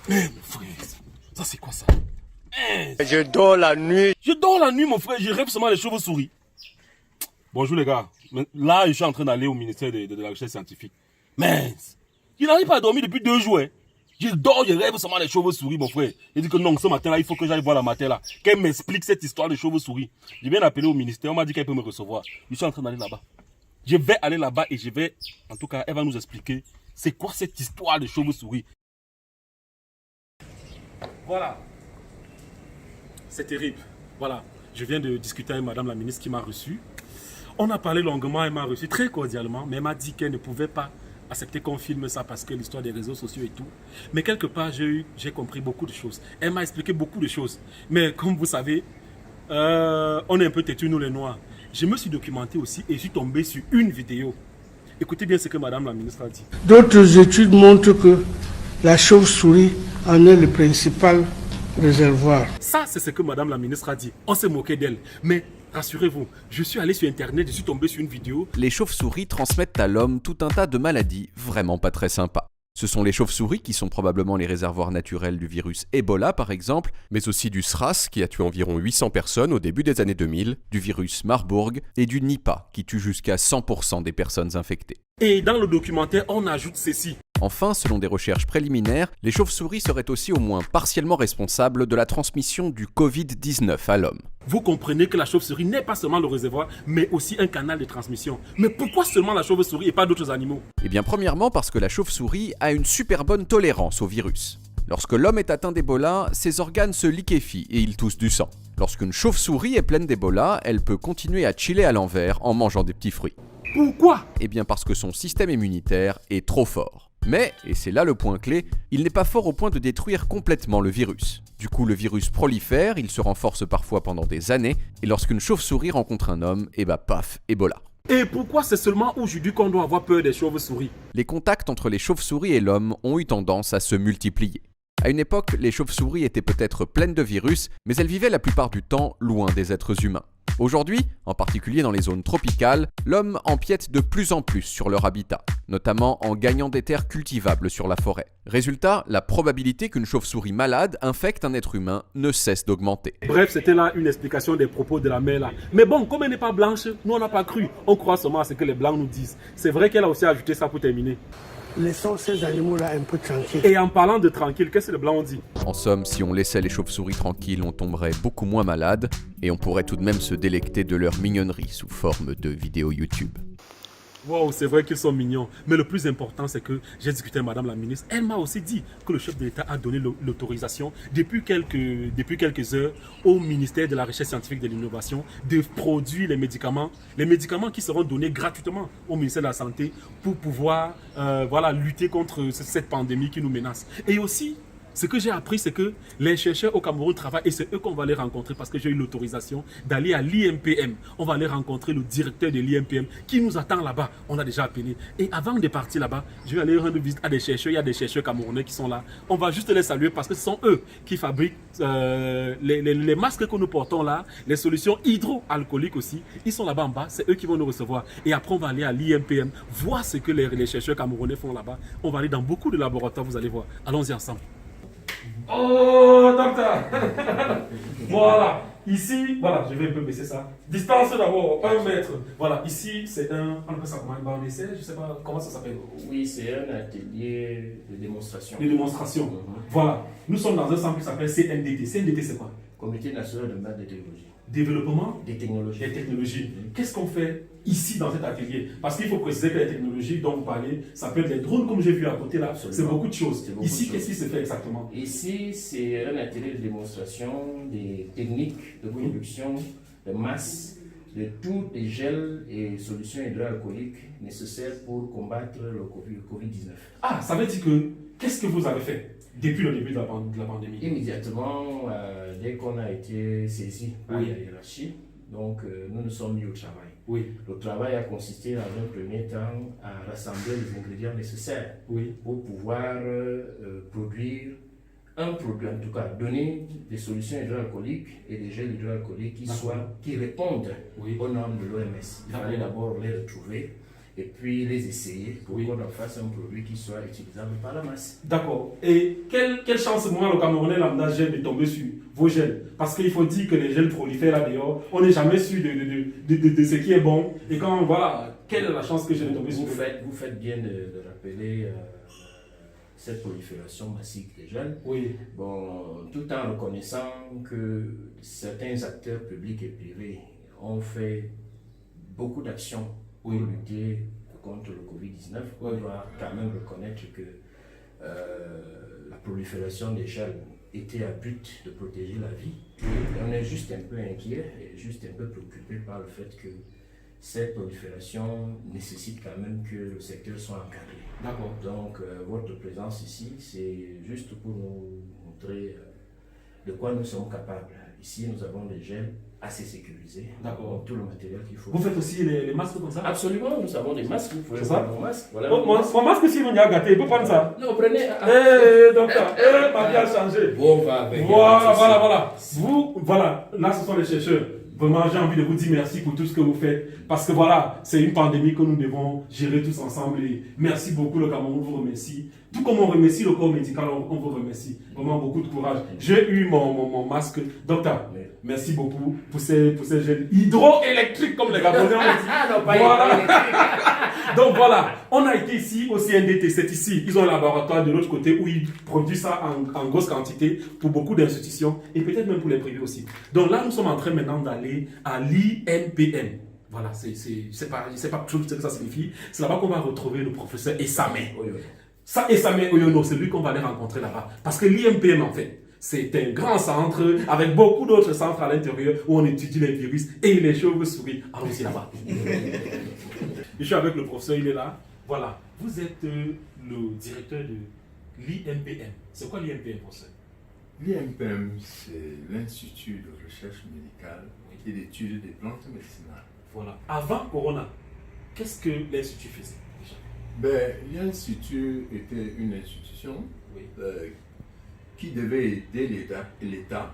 Mais mon frère, ça c'est quoi ça? Je dors la nuit. Je dors la nuit, mon frère, je rêve seulement les chauves-souris. Bonjour les gars. Là, je suis en train d'aller au ministère de la Recherche scientifique. Mais, je n'arrive pas à dormir depuis 2 jours. Hein. Je dors, je rêve seulement les chauves-souris, mon frère. Il dit que non, ce matin-là, il faut que j'aille voir la matin là. Qu'elle m'explique cette histoire de chauves-souris. Je viens d'appeler au ministère, on m'a dit qu'elle peut me recevoir. Je suis en train d'aller là-bas. Je vais aller là-bas et je vais, en tout cas, elle va nous expliquer c'est quoi cette histoire de chauves-souris. Voilà. C'est terrible. Voilà. Je viens de discuter avec madame la ministre qui m'a reçu. On a parlé longuement, elle m'a reçu très cordialement, mais elle m'a dit qu'elle ne pouvait pas accepter qu'on filme ça parce que l'histoire des réseaux sociaux et tout. Mais quelque part, j'ai compris beaucoup de choses. Elle m'a expliqué beaucoup de choses. Mais comme vous savez, on est un peu têtus, nous les Noirs. Je me suis documenté aussi et je suis tombé sur une vidéo. Écoutez bien ce que madame la ministre a dit. D'autres études montrent que la chauve-souris en est le principal réservoir. Ça, c'est ce que madame la ministre a dit. On s'est moqué d'elle. Mais rassurez-vous, je suis allé sur internet, je suis tombé sur une vidéo. Les chauves-souris transmettent à l'homme tout un tas de maladies vraiment pas très sympas. Ce sont les chauves-souris qui sont probablement les réservoirs naturels du virus Ebola par exemple, mais aussi du SRAS qui a tué environ 800 personnes au début des années 2000, du virus Marburg et du Nipah qui tue jusqu'à 100% des personnes infectées. Et dans le documentaire, on ajoute ceci. Enfin, selon des recherches préliminaires, les chauves-souris seraient aussi au moins partiellement responsables de la transmission du Covid-19 à l'homme. Vous comprenez que la chauve-souris n'est pas seulement le réservoir, mais aussi un canal de transmission. Mais pourquoi seulement la chauve-souris et pas d'autres animaux? Eh bien, premièrement parce que la chauve-souris a une super bonne tolérance au virus. Lorsque l'homme est atteint d'Ebola, ses organes se liquéfient et il tousse du sang. Lorsqu'une chauve-souris est pleine d'Ebola, elle peut continuer à chiller à l'envers en mangeant des petits fruits. Pourquoi? Eh bien parce que son système immunitaire est trop fort. Mais, et c'est là le point clé, il n'est pas fort au point de détruire complètement le virus. Du coup, le virus prolifère, il se renforce parfois pendant des années, et lorsqu'une chauve-souris rencontre un homme, et bah paf, Ebola. Et pourquoi c'est seulement aujourd'hui qu'on doit avoir peur des chauves-souris? Les contacts entre les chauves-souris et l'homme ont eu tendance à se multiplier. À une époque, les chauves-souris étaient peut-être pleines de virus, mais elles vivaient la plupart du temps loin des êtres humains. Aujourd'hui, en particulier dans les zones tropicales, l'homme empiète de plus en plus sur leur habitat, notamment en gagnant des terres cultivables sur la forêt. Résultat, la probabilité qu'une chauve-souris malade infecte un être humain ne cesse d'augmenter. Bref, c'était là une explication des propos de la mère là. Mais bon, comme elle n'est pas blanche, nous on n'a pas cru. On croit seulement à ce que les blancs nous disent. C'est vrai qu'elle a aussi ajouté ça pour terminer. Laissons ces animaux-là un peu tranquilles. Et en parlant de tranquille, qu'est-ce que les blancs ont dit? En somme, si on laissait les chauves-souris tranquilles, on tomberait beaucoup moins malade et on pourrait tout de même se délecter de leur mignonnerie sous forme de vidéos YouTube. Wow, c'est vrai qu'ils sont mignons. Mais le plus important, c'est que j'ai discuté avec madame la ministre. Elle m'a aussi dit que le chef de l'État a donné l'autorisation depuis quelques heures au ministère de la Recherche scientifique et de l'Innovation de produire les médicaments qui seront donnés gratuitement au ministère de la Santé pour pouvoir lutter contre cette pandémie qui nous menace. Et aussi, ce que j'ai appris, c'est que les chercheurs au Cameroun travaillent et c'est eux qu'on va aller rencontrer parce que j'ai eu l'autorisation d'aller à l'IMPM. On va aller rencontrer le directeur de l'IMPM qui nous attend là-bas. On a déjà appelé. Et avant de partir là-bas, je vais aller rendre visite à des chercheurs. Il y a des chercheurs camerounais qui sont là. On va juste les saluer parce que ce sont eux qui fabriquent les masques que nous portons là, les solutions hydroalcooliques aussi. Ils sont là-bas en bas. C'est eux qui vont nous recevoir. Et après, on va aller à l'IMPM, voir ce que les chercheurs camerounais font là-bas. On va aller dans beaucoup de laboratoires, vous allez voir. Allons-y ensemble. Oh, docteur. Voilà, ici, voilà, je vais un peu baisser ça. Distance d'abord, 1 mètre. Voilà, ici, c'est on appelle ça comment, un banc d'essai, je sais pas comment ça s'appelle. Oui, c'est un atelier de démonstration. De démonstration. Voilà, nous sommes dans un centre qui s'appelle CNDT. CNDT, c'est quoi? Comité national de maths de technologie. Développement des technologies. Des technologies. Qu'est-ce qu'on fait ici dans cet atelier? Parce qu'il faut préciser que les technologies dont vous parlez, ça peut être des drones comme j'ai vu à côté là, c'est beaucoup de choses. Ici, qu'est-ce qui se fait exactement? Ici, c'est un atelier de démonstration des techniques de production de masse de tous les gels et solutions hydroalcooliques nécessaires pour combattre le Covid-19. Ah, ça veut dire que, qu'est-ce que vous avez fait depuis le début de la pandémie? Immédiatement, dès qu'on a été saisi par la hiérarchie, donc nous nous sommes mis au travail. Oui. Le travail a consisté dans un premier temps à rassembler les ingrédients nécessaires pour pouvoir produire un produit, en tout cas donner des solutions hydroalcooliques et des gels hydroalcooliques qui répondent aux normes de l'OMS. Il fallait d'abord les retrouver et puis les essayer pour qu'on en fasse un produit qui soit utilisable par la masse. D'accord. Et quelle chance, moi, le Camerounais lambda, j'ai de tomber sur vos gels. Parce qu'il faut dire que les gels prolifèrent là dehors. On n'est jamais sûr de ce qui est bon. Et quand, voilà, quelle est la chance que j'ai de tomber sur vous faites bien de rappeler cette prolifération massive des gels. Oui. Bon, tout en reconnaissant que certains acteurs publics et privés ont fait beaucoup d'actions pour lutter contre le Covid-19, on doit quand même reconnaître que la prolifération des gels était à but de protéger la vie. Et on est juste un peu inquiet et juste un peu préoccupé par le fait que cette prolifération nécessite quand même que le secteur soit encadré. D'accord. Donc, votre présence ici, c'est juste pour nous montrer de quoi nous sommes capables. Ici, nous avons des gels assez sécurisés. D'accord. Tout le matériel qu'il faut. Vous faites aussi les masques comme ça? Absolument, nous avons des masques. Vous pouvez C'est voir ça? nos masques. Voilà. Mon masque, si on y a gâté, il peut prendre ça. Non, prenez. Docteur, ma vie a changé. Bon, on va avec. Voilà. Voilà, là, ce sont les chercheurs. Vraiment, j'ai envie de vous dire merci pour tout ce que vous faites. Parce que voilà, c'est une pandémie que nous devons gérer tous ensemble. Et merci beaucoup, le Cameroun vous remercie. Tout comme on remercie le corps médical, on vous remercie. Vraiment beaucoup de courage. J'ai eu mon masque. Docteur, merci beaucoup pour ces gels hydroélectriques, comme les Gabonais ont dit. Voilà. Donc voilà, on a été ici au CNDT, c'est ici. Ils ont un laboratoire de l'autre côté où ils produisent ça en grosse quantité pour beaucoup d'institutions et peut-être même pour les privés aussi. Donc là, nous sommes en train maintenant d'aller à l'INPM. Voilà, c'est pas tout ce que ça signifie. C'est là-bas qu'on va retrouver le professeur Essamé. Ça, Essamé Oyono, c'est lui qu'on va aller rencontrer là-bas. Parce que l'INPM, en fait, c'est un grand centre avec beaucoup d'autres centres à l'intérieur où on étudie les virus et les chauves-souris. Allons-y là-bas. Je suis avec le professeur, il est là. Voilà. Vous êtes le directeur de l'INPM. C'est quoi l'INPM, professeur? L'INPM, c'est l'Institut de recherche médicale et d'études des plantes médicinales. Voilà. Avant Corona, qu'est-ce que l'Institut faisait déjà? L'Institut était une institution qui devait aider l'État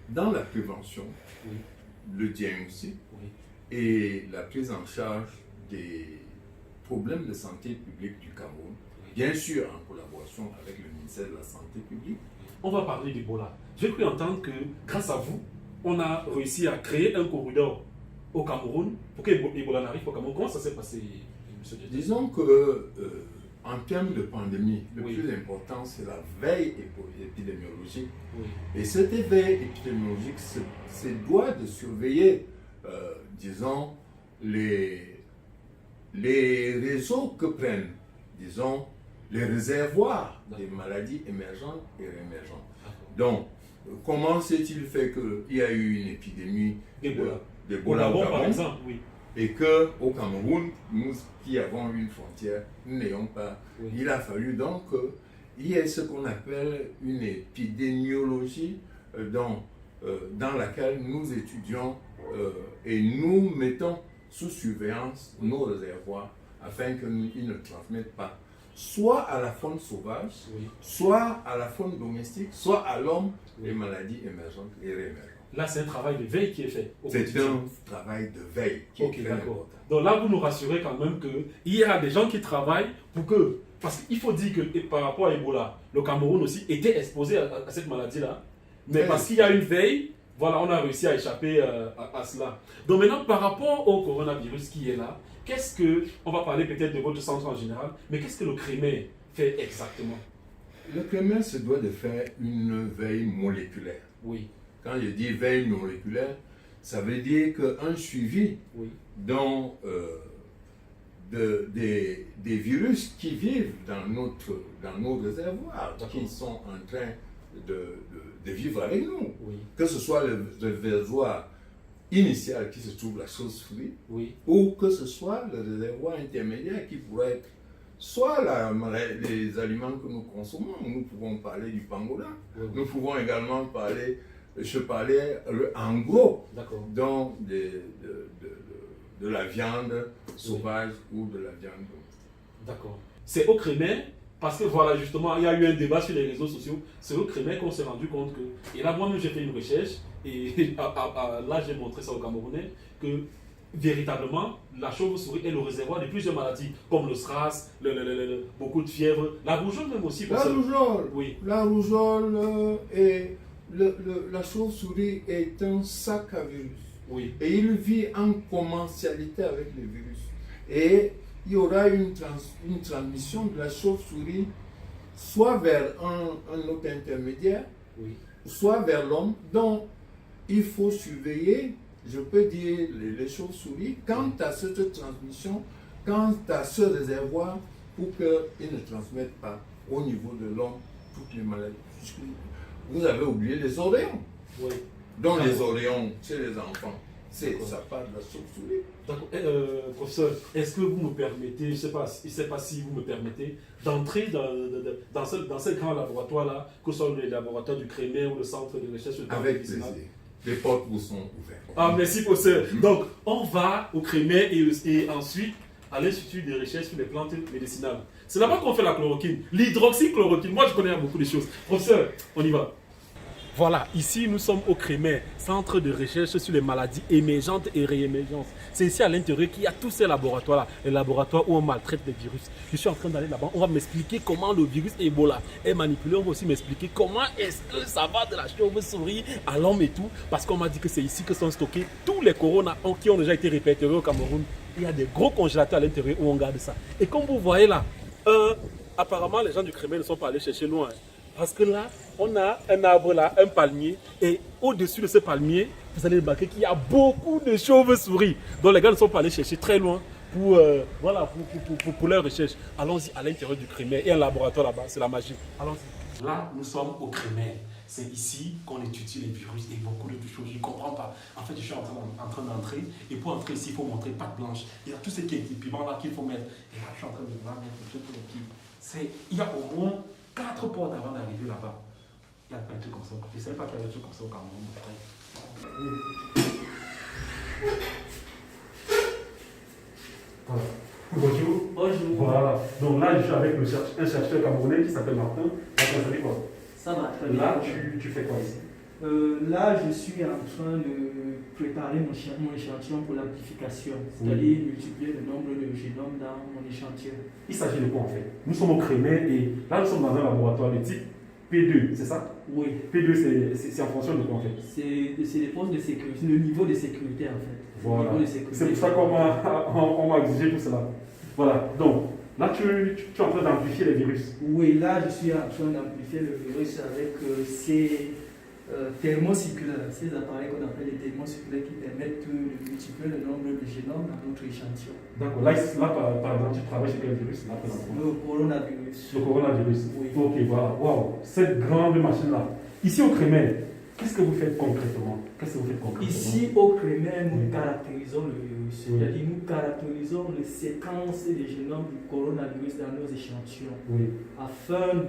dans la prévention, le diagnostic et la prise en charge des problèmes de santé publique du Cameroun, bien sûr en collaboration avec le ministère de la Santé publique. On va parler d'Ebola. J'ai cru entendre que grâce à vous, on a réussi à créer un corridor au Cameroun pour que Ebola n'arrive pas au Cameroun. Comment ça s'est passé, monsieur Dieu? Disons que en termes de pandémie, le plus important c'est la veille épidémiologique. Et cette veille épidémiologique se doit de surveiller, disons, les réseaux que prennent, disons, les réservoirs des maladies émergentes et réémergentes. Donc, comment s'est-il fait qu'il y a eu une épidémie d'Ebola au Gabon, par exemple, et qu'au Cameroun, nous qui avons une frontière, nous n'ayons pas. Il a fallu donc qu'il y ait ce qu'on appelle une épidémiologie dans laquelle nous étudions et nous mettons sous surveillance nos réservoirs afin qu'ils ne transmettent pas soit à la faune sauvage, soit à la faune domestique, soit à l'homme les maladies émergentes et réémergentes. Là, c'est un travail de veille qui est fait. C'est un travail de veille qui est très important. Donc là, vous nous rassurez quand même qu'il y a des gens qui travaillent pour que... Parce qu'il faut dire que par rapport à Ebola, le Cameroun aussi était exposé à cette maladie-là. Mais parce qu'il y a une veille, voilà, on a réussi à échapper à cela. Donc maintenant, par rapport au coronavirus qui est là, qu'est-ce que... On va parler peut-être de votre centre en général, mais qu'est-ce que le CREMER fait exactement? Le CREMER se doit de faire une veille moléculaire. Oui. Quand je dis veille moléculaire, ça veut dire qu'un suivi dans, des virus qui vivent dans nos réservoirs, qui sont en train de vivre avec nous. Que ce soit le réservoir initial qui se trouve la chauve-souris, ou que ce soit le réservoir intermédiaire qui pourrait être soit les aliments que nous consommons. Nous pouvons parler du pangolin, nous pouvons également parler... Je parlais en gros donc de la viande sauvage ou de la viande domestique. D'accord. C'est au CREMER, parce que voilà, justement, il y a eu un débat sur les réseaux sociaux. C'est au CREMER qu'on s'est rendu compte que, et là, moi-même, j'ai fait une recherche, et là, j'ai montré ça aux Camerounais, que véritablement, la chauve-souris est le réservoir de plusieurs maladies, comme le SRAS, beaucoup de fièvre, la rougeole même aussi. La rougeole, oui. La rougeole et la chauve-souris est un sac à virus. Oui. Et il vit en commensalité avec les virus. Et il y aura une transmission de la chauve-souris soit vers un autre intermédiaire, Oui. soit vers l'homme. Donc, il faut surveiller, je peux dire, les chauves-souris quant à cette transmission, quant à ce réservoir, pour qu'ils ne transmettent pas au niveau de l'homme toutes les maladies. Vous avez oublié les oreillons. Oui. Donc, les oreillons chez les enfants, ça part de la chauve-souris. D'accord. Professeur, est-ce que vous me permettez, je ne sais pas si vous me permettez, d'entrer dans ce grand laboratoire-là, que ce soit le laboratoire du Crémer ou le centre de recherche de Avec plaisir. Les portes vous sont ouvertes. Ah, merci, professeur. Donc, on va au Crémer et ensuite à l'Institut de recherche sur les plantes médicinales. C'est là-bas qu'on fait la chloroquine, l'hydroxychloroquine. Moi, je connais beaucoup de choses. Professeur, on y va. Voilà, ici nous sommes au Crémer, centre de recherche sur les maladies émergentes et réémergentes. C'est ici à l'intérieur qu'il y a tous ces laboratoires-là, les laboratoires où on maltraite les virus. Je suis en train d'aller là-bas, on va m'expliquer comment le virus Ebola est manipulé. On va aussi m'expliquer comment est-ce que ça va de la chauve-souris à l'homme et tout. Parce qu'on m'a dit que c'est ici que sont stockés tous les coronas qui ont déjà été répertoriés au Cameroun. Il y a des gros congélateurs à l'intérieur où on garde ça. Et comme vous voyez là, apparemment les gens du Crémer ne sont pas allés chercher loin. Parce que là, on a un arbre là, un palmier, et au-dessus de ce palmier, vous allez remarquer qu'il y a beaucoup de chauves-souris. Donc les gars ne sont pas allés chercher très loin pour leur recherche. Allons-y à l'intérieur du Crémer. Il y a un laboratoire là-bas, c'est la magie. Allons-y. Là, nous sommes au Crémer. C'est ici qu'on étudie les virus et beaucoup de choses. Je ne comprends pas. En fait, je suis en train d'entrer. Et pour entrer ici, il faut montrer patte blanche. Il y a tout ce qui est équipement là qu'il faut mettre. Et là, je suis en train de voir mettre tout ce qui. Il y a au moins 4 portes avant d'arriver là-bas. Il y a plein de trucs comme ça. Je ne savais pas qu'il y avait des trucs comme ça au Cameroun. Voilà. Bonjour. Bonjour. Voilà. Donc là, je suis avec un chercheur camerounais qui s'appelle Martin. Martin, ça dit quoi? Ça va très bien. Là, tu fais quoi ici? Là, je suis en train de préparer mon échantillon pour l'amplification, c'est-à-dire multiplier le nombre de génomes dans mon échantillon. Il s'agit de quoi en fait? Nous sommes au Crémer et là, nous sommes dans un laboratoire de type P2, c'est ça? Oui. P2, c'est en fonction de quoi en fait? C'est les postes de sécurité, le niveau de sécurité en fait. Voilà. C'est pour ça qu'on m'a exigé tout cela. Voilà. Donc, là, tu es en train d'amplifier les virus. Oui, là, je suis en train d'amplifier le virus avec ces thermocirculaires, ces appareils qu'on appelle les thermocirculaires qui permettent de multiplier le nombre de génomes dans notre échantillon. D'accord. Là, par exemple, tu travailles sur quel virus là, le coronavirus. Le coronavirus. Oui. Ok, voilà. Waouh. Cette grande machine-là. Ici au Crémer, qu'est-ce que vous faites concrètement? Ici au Crémer, nous caractérisons le virus. C'est-à-dire nous caractérisons les séquences des génomes du coronavirus dans nos échantillons. Oui. Afin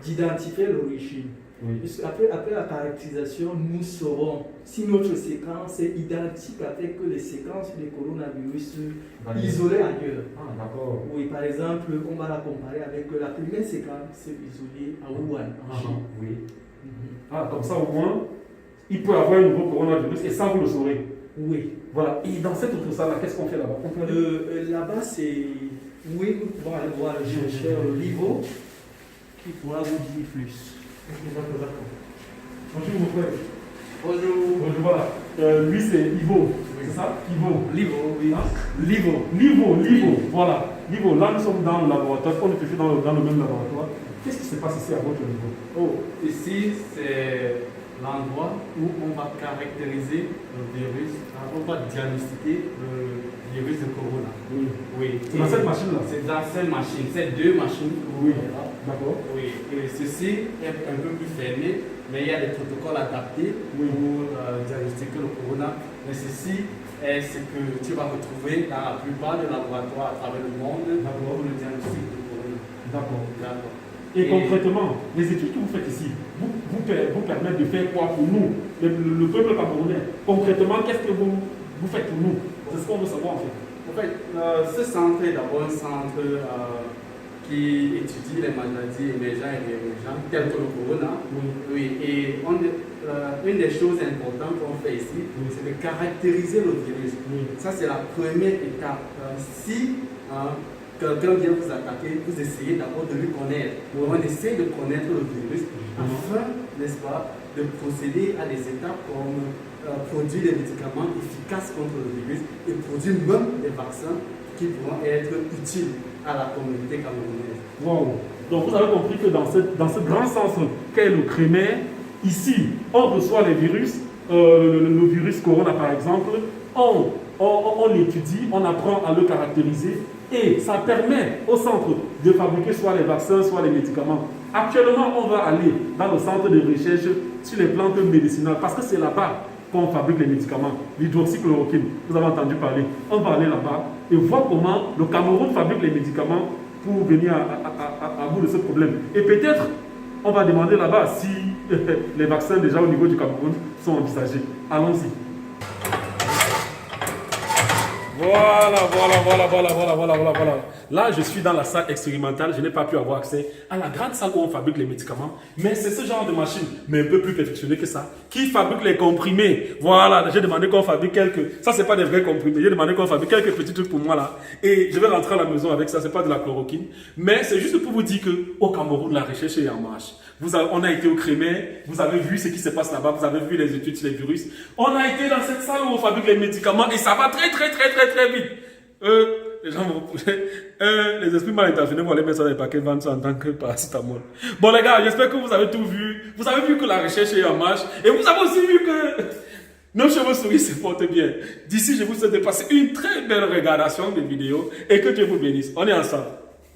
d'identifier l'origine. Oui. Après la caractérisation, nous saurons si notre séquence est identique avec les séquences des coronavirus isolées ailleurs. Ah, d'accord. Oui, par exemple, on va la comparer avec la première séquence isolée à Wuhan, en Chine. Oui. Ah, comme ça au moins, il peut avoir un nouveau coronavirus et ça vous le saurez. Oui. Voilà. Et dans cette autre salle, qu'est-ce qu'on fait là-bas? Là-bas, c'est. Oui, nous pouvons aller voir le chercheur Livo qui pourra vous dire plus. D'accord. Bonjour mon frère. Bonjour. Bonjour, voilà. Lui c'est Ivo, c'est ça? Livo, oui. Hein? Livo. Voilà. Livo, là nous sommes dans le laboratoire, on est toujours dans le même laboratoire. Qu'est-ce qui se passe ici à votre niveau? Oh, ici c'est l'endroit où on va caractériser le virus, on va diagnostiquer le virus de corona. Oui. C'est dans cette machine-là? C'est dans cette machine, c'est 2 machines que vous voyez là. D'accord. Oui. Et ceci est un peu plus fermé, mais il y a des protocoles adaptés pour diagnostiquer le corona. Mais ceci est ce que tu vas retrouver dans la plupart des laboratoires à travers le monde pour le diagnostic du corona. D'accord. Et concrètement, les études que vous faites ici, vous permettent de faire quoi pour nous, le peuple camerounais? Concrètement, qu'est-ce que vous faites pour nous? C'est ce qu'on veut savoir en fait. En fait, ce centre est d'abord un centre qui étudie les maladies émergentes et réémergentes, telles que le corona. Oui. Et une des choses importantes qu'on fait ici, c'est de caractériser le virus. Ça, c'est la première étape. Si quelqu'un vient vous attaquer, vous essayez d'abord de lui connaître. On essaie de connaître le virus afin, n'est-ce pas, de procéder à des étapes comme produire des médicaments efficaces contre le virus et produire même des vaccins qui pourront être utiles à la communauté camerounaise. Wow. Donc vous avez compris que dans ce grand centre qu'est le Crémer, ici, on reçoit les virus, le virus corona par exemple, on l'étudie, on apprend à le caractériser et ça permet au centre de fabriquer soit les vaccins, soit les médicaments. Actuellement, on va aller dans le centre de recherche sur les plantes médicinales parce que c'est là-bas qu'on fabrique les médicaments, l'hydroxychloroquine. Vous avez entendu parler. On va aller là-bas et voir comment le Cameroun fabrique les médicaments pour venir à bout de ce problème. Et peut-être, on va demander là-bas si les vaccins déjà au niveau du Cameroun sont envisagés. Allons-y. Voilà. Là, je suis dans la salle expérimentale. Je n'ai pas pu avoir accès à la grande salle où on fabrique les médicaments. Mais c'est ce genre de machine, mais un peu plus perfectionnée que ça, qui fabrique les comprimés. Voilà, j'ai demandé qu'on fabrique quelques... Ça, c'est pas des vrais comprimés. J'ai demandé qu'on fabrique quelques petits trucs pour moi là. Et je vais rentrer à la maison avec ça. C'est pas de la chloroquine. Mais c'est juste pour vous dire qu'au Cameroun, la recherche est en marche. On a été au Crémer. Vous avez vu ce qui se passe là-bas. Vous avez vu les études sur les virus. On a été dans cette salle où on fabrique les médicaments et ça va très vite. Les gens vont les esprits mal intentionnés vont aller mettre ça dans les paquets, vendre ça en tant que paracétamol. Bon les gars, j'espère que vous avez tout vu. Vous avez vu que la recherche est en marche. Et vous avez aussi vu que nos chauves-souris se portent bien. D'ici, je vous souhaite de passer une très belle regardation des vidéos et que Dieu vous bénisse. On est ensemble.